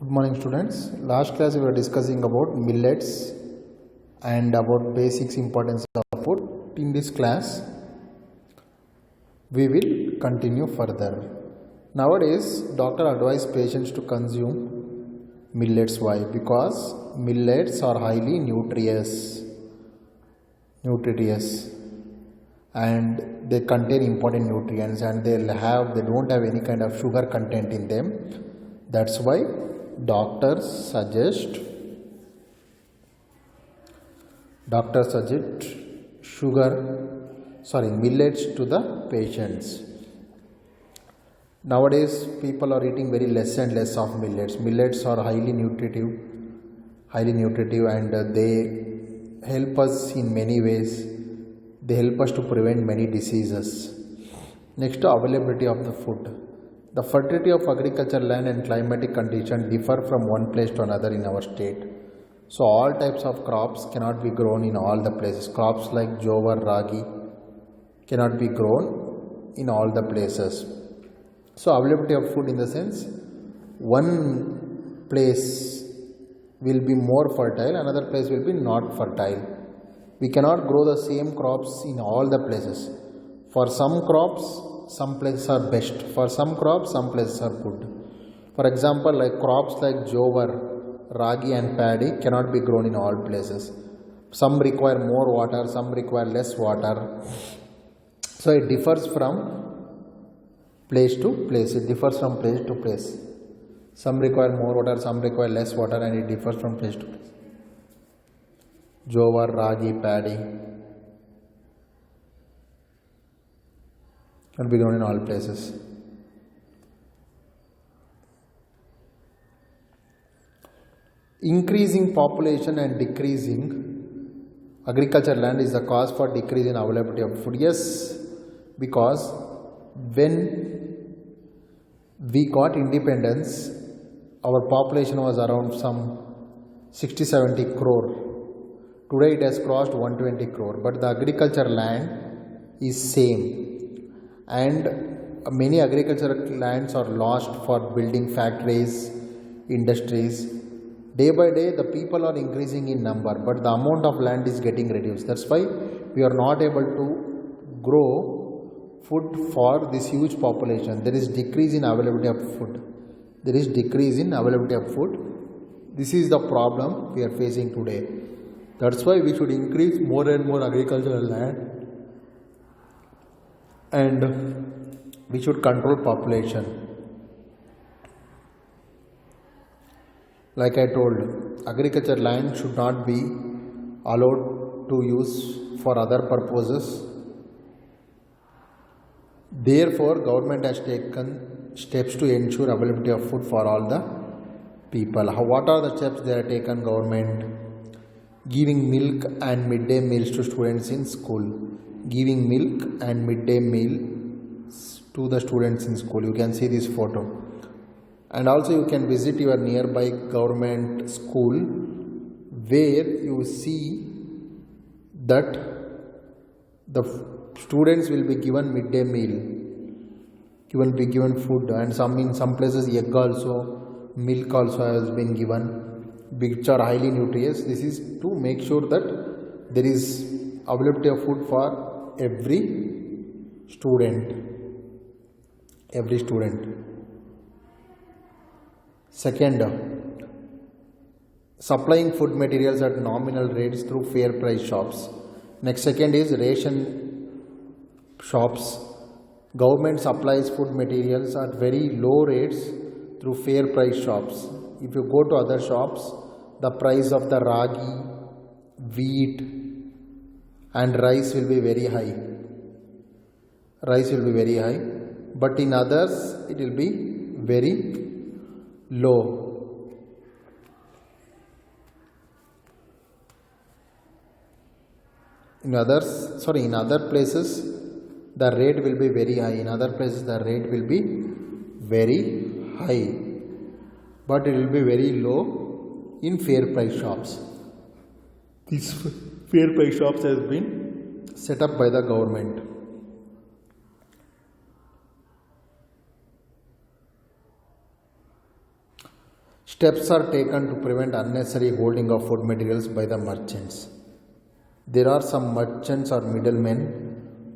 Good morning students. Last class we were discussing about millets and about basics importance of food. In this class we will continue further. Nowadays doctor advise patients to consume millets. Why? Because millets are highly nutritious and they contain important nutrients and they don't have any kind of sugar content in them. That's why doctors suggest millets to the patients. Nowadays people are eating very less and less of millets. Millets are highly nutritive and they help us in many ways. They help us to prevent many diseases. Next, availability of the food. The fertility of agriculture land and climatic conditions differ from one place to another in our state. So all types of crops cannot be grown in all the places. Crops like jowar, ragi cannot be grown in all the places. So availability of food in the sense, one place will be more fertile, another place will be not fertile. We cannot grow the same crops in all the places. For some crops, some places are best. For some crops, some places are good. For example, like crops like jowar, ragi and paddy cannot be grown in all places. Some require more water, some require less water. So it differs from place to place. Some require more water, some require less water, and it differs from place to place. Jowar, ragi, paddy can be grown in all places. Increasing population and decreasing agriculture land is the cause for decrease in availability of food. Yes, because when we got independence, our population was around some 60-70 crore. Today it has crossed 120 crore, but the agriculture land is same. And many agricultural lands are lost for building factories, industries. Day by day the people are increasing in number, but the amount of land is getting reduced. That's why we are not able to grow food for this huge population. There is decrease in availability of food. This is the problem we are facing today. That's why we should increase more and more agricultural land and we should control population. Like I told, agriculture land should not be allowed to use for other purposes. Therefore, government has taken steps to ensure availability of food for all the people. What are the steps they have taken? Government giving milk and midday meals to students in school. Giving milk and midday meals to the students in school. You can see this photo. And also you can visit your nearby government school where you see that the students will be given midday meal, be given food, and in some places egg also, milk also has been given, which are highly nutritious. This is to make sure that there is availability of food for every student. Second, supplying food materials at nominal rates through fair price shops. Next, second is ration shops. Government supplies food materials at very low rates through fair price shops. If you go to other shops, the price of the ragi, wheat and rice will be very high. But in others it will be very low. In other places the rate will be very high. In other places the rate will be very high, but it will be very low in fair price shops. These fair price shops has been set up by the government. Steps are taken to prevent unnecessary holding of food materials by the merchants. There are some merchants or middlemen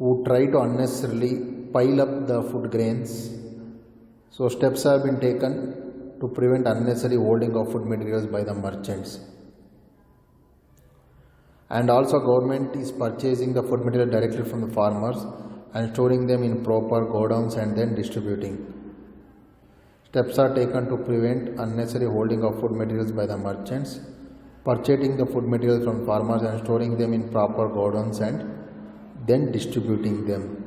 who try to unnecessarily pile up the food grains. So steps have been taken to prevent unnecessary holding of food materials by the merchants. And also government is purchasing the food material directly from the farmers and storing them in proper godowns and then distributing. Steps are taken to prevent unnecessary holding of food materials by the merchants, purchasing the food materials from farmers and storing them in proper godowns and then distributing them.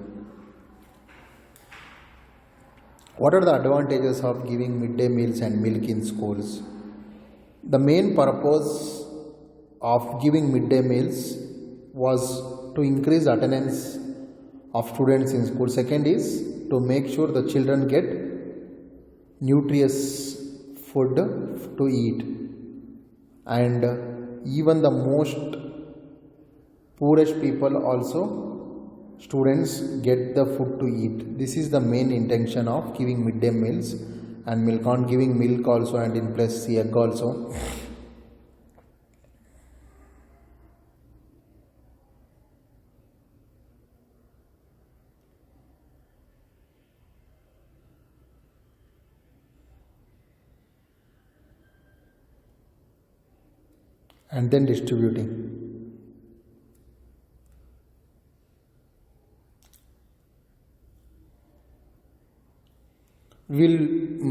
What are the advantages of giving midday meals and milk in schools? The main purpose of giving midday meals was to increase attendance of students in school. Second is to make sure the children get nutritious food to eat, and even the most poorest people also, students get the food to eat. This is the main intention of giving midday meals and milk. On giving milk also, and in place egg also. And then distributing. We'll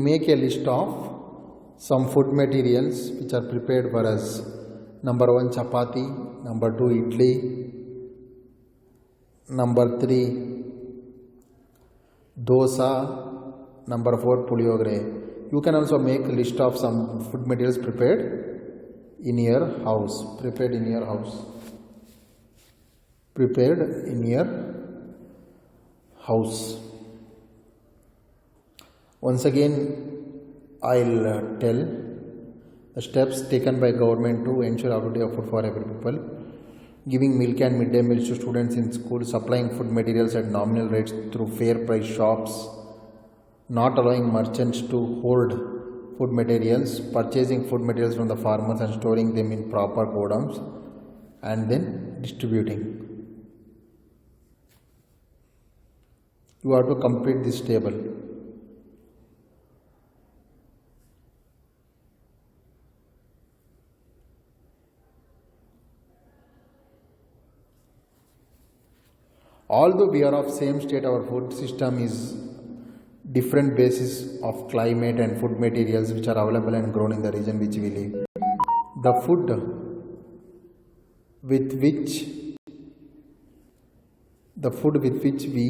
make a list of some food materials which are prepared for us. Number 1 chapati, number 2 idli, number 3 dosa, number 4 puliyogre. You can also make a list of some food materials prepared in your house. Prepared in your house. Prepared in your house. Once again, I'll tell the steps taken by government to ensure availability of food for every people. Giving milk and midday meals to students in school, supplying food materials at nominal rates through fair price shops, not allowing merchants to hold food materials, purchasing food materials from the farmers and storing them in proper godowns and then distributing. You have to complete this table. Although we are of same state, our food system is different basis of climate and food materials which are available and grown in the region which we live. The food with which we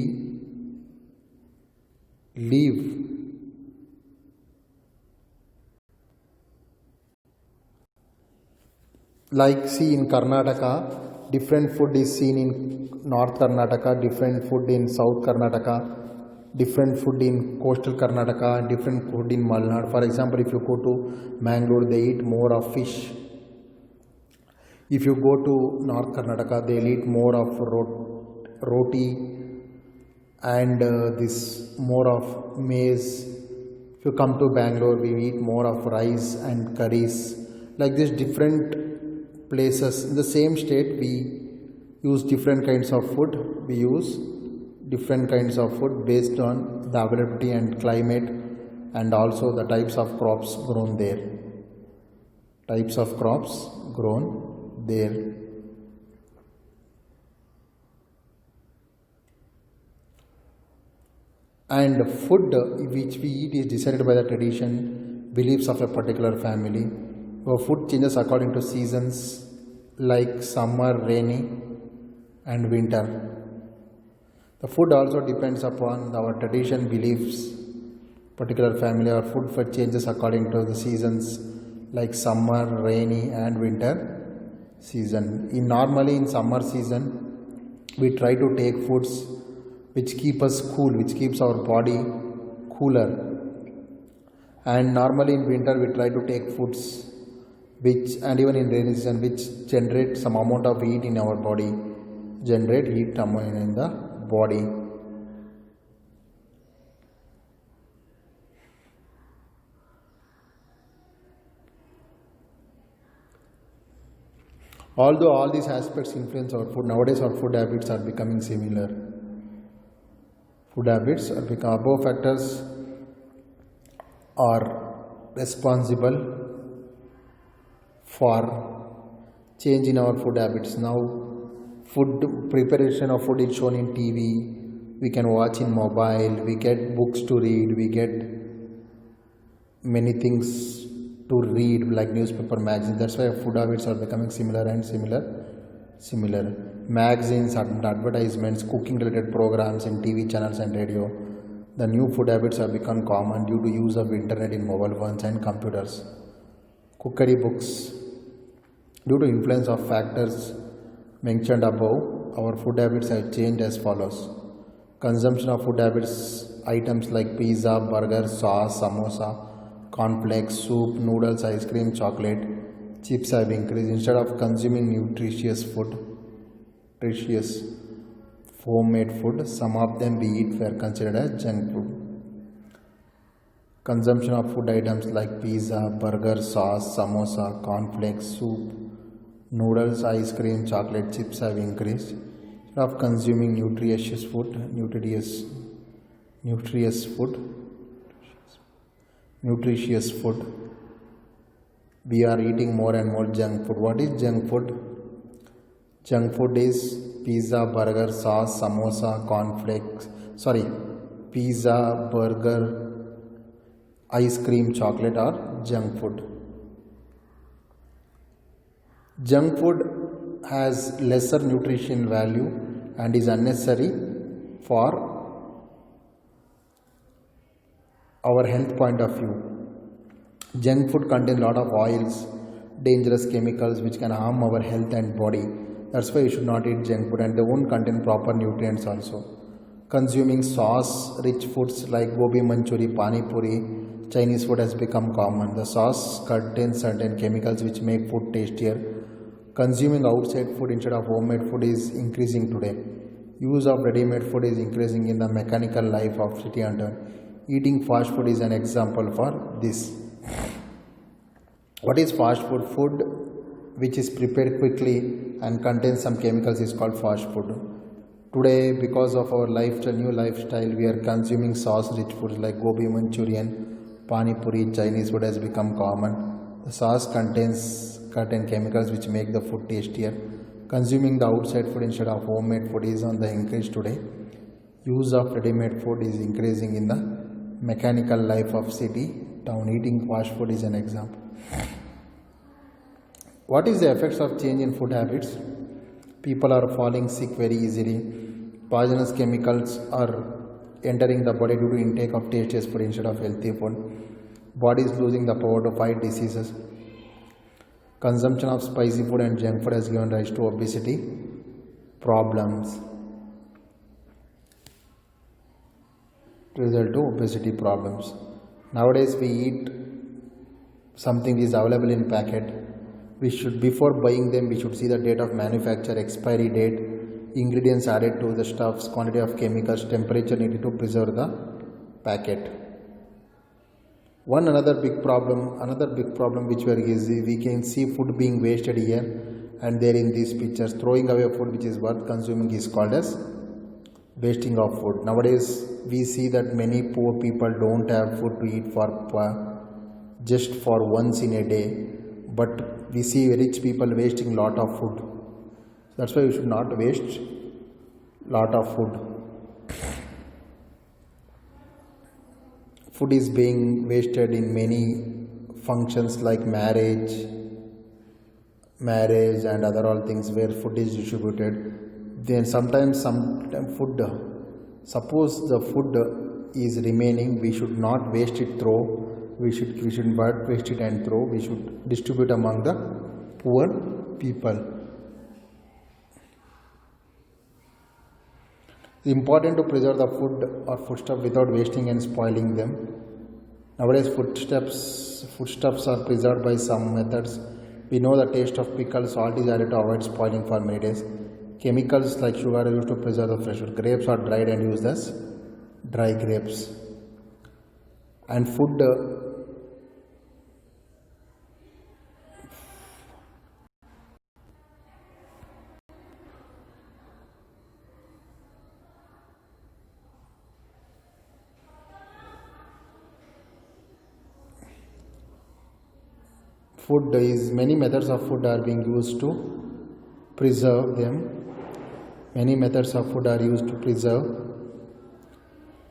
live like see in Karnataka, different food is seen in North Karnataka, different food in South Karnataka, different food in coastal Karnataka, different food in Malnad. For example, if you go to Mangalore, they eat more of fish. If you go to North Karnataka, they'll eat more of roti and this more of maize. If you come to Bangalore, we eat more of rice and curries. Like this, different places in the same state, we use different kinds of food. We use different kinds of food based on the availability and climate and also the types of crops grown there. Types of crops grown there. And food which we eat is decided by the tradition, beliefs of a particular family. Our food changes according to seasons like summer, rainy and winter. The food also depends upon our tradition, beliefs, particular family. Our food changes according to the seasons like summer, rainy and winter season. Normally in summer season, we try to take foods which keep us cool, which keeps our body cooler. And normally in winter, we try to take foods and even in rainy season, which generate some amount of heat in our body, generate heat in the body. Although all these aspects influence our food, nowadays our food habits are becoming similar. Food habits are become above factors are responsible for change in our food habits. Now food preparation of food is shown in TV, we can watch in mobile, we get books to read, we get many things to read like newspaper, magazine. That's why food habits are becoming similar and similar. Magazines and advertisements, cooking related programs in TV channels and radio. The new food habits have become common due to use of internet in mobile phones and computers. Cookery books. Due to influence of factors mentioned above, our food habits have changed as follows. Consumption of food habits items like pizza, burger, sauce, samosa, cornflakes, soup, noodles, ice cream, chocolate, chips have increased. Instead of consuming nutritious homemade food, some of them we eat were considered as junk food. Consumption of food items like pizza, burger, sauce, samosa, cornflakes, soup, noodles, ice cream, chocolate, chips have increased. Instead of consuming nutritious food, we are eating more and more junk food. What is junk food? Junk food is pizza, burger, sauce, samosa, pizza, burger, ice cream, chocolate are junk food. Junk food has lesser nutrition value and is unnecessary for our health point of view. Junk food contains a lot of oils, dangerous chemicals which can harm our health and body. That's why you should not eat junk food, and they won't contain proper nutrients also. Consuming sauce-rich foods like gobi manchuri, pani puri, Chinese food has become common. The sauce contains certain chemicals which make food tastier. Consuming outside food instead of homemade food is increasing today. Use of ready-made food is increasing in the mechanical life of city and town. Eating fast food is an example for this. What is fast food? Food which is prepared quickly and contains some chemicals is called fast food. Today, because of our new lifestyle, we are consuming sauce-rich foods like gobi manchurian, pani puri, Chinese food has become common. The sauce contains certain chemicals which make the food tastier. Consuming the outside food instead of homemade food is on the increase today. Use of ready-made food is increasing in the mechanical life of city, town. Eating fast food is an example. What is the effects of change in food habits? People are falling sick very easily. Poisonous chemicals are entering the body due to intake of tasteless food instead of healthy food. Body is losing the power to fight diseases. Consumption of spicy food and junk food has given rise to obesity problems. Nowadays we eat something is available in packet. We should, before buying them, we should see the date of manufacture, expiry date, ingredients added to the stuffs, quantity of chemicals, temperature needed to preserve the packet. Another big problem which we can see food being wasted here and there in these pictures. Throwing away food which is worth consuming is called as wasting of food. Nowadays we see that many poor people don't have food to eat just for once in a day, but we see rich people wasting lot of food. That's why we should not waste lot of food. Food is being wasted in many functions like marriage and other all things where food is distributed. Then sometimes food, suppose the food is remaining, we should not waste it throw. We should not waste it and throw. We should distribute among the poor people. It's important to preserve the food or foodstuff without wasting and spoiling them. Nowadays foodstuffs are preserved by some methods. We know the taste of pickle, salt is added to avoid spoiling for many days. Chemicals like sugar are used to preserve the fresh food. Grapes are dried and used as dry grapes. And food food is many methods of food are being used to preserve them. Many methods of food are used to preserve.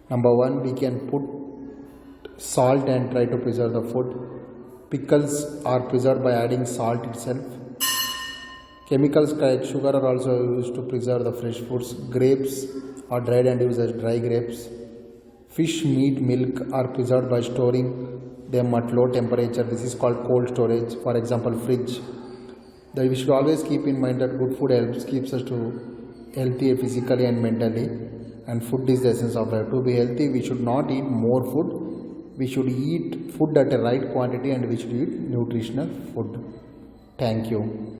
Number one, we can put salt and try to preserve the food. Pickles are preserved by adding salt itself. Chemicals like sugar are also used to preserve the fresh foods. Grapes are dried and used as dry grapes. Fish, meat, milk are preserved by storing them at low temperature. This is called cold storage. For example, fridge. We should always keep in mind that good food keeps us to healthy physically and mentally, and food is the essence of life. To be healthy, we should not eat more food. We should eat food at a right quantity, and we should eat nutritional food. Thank you.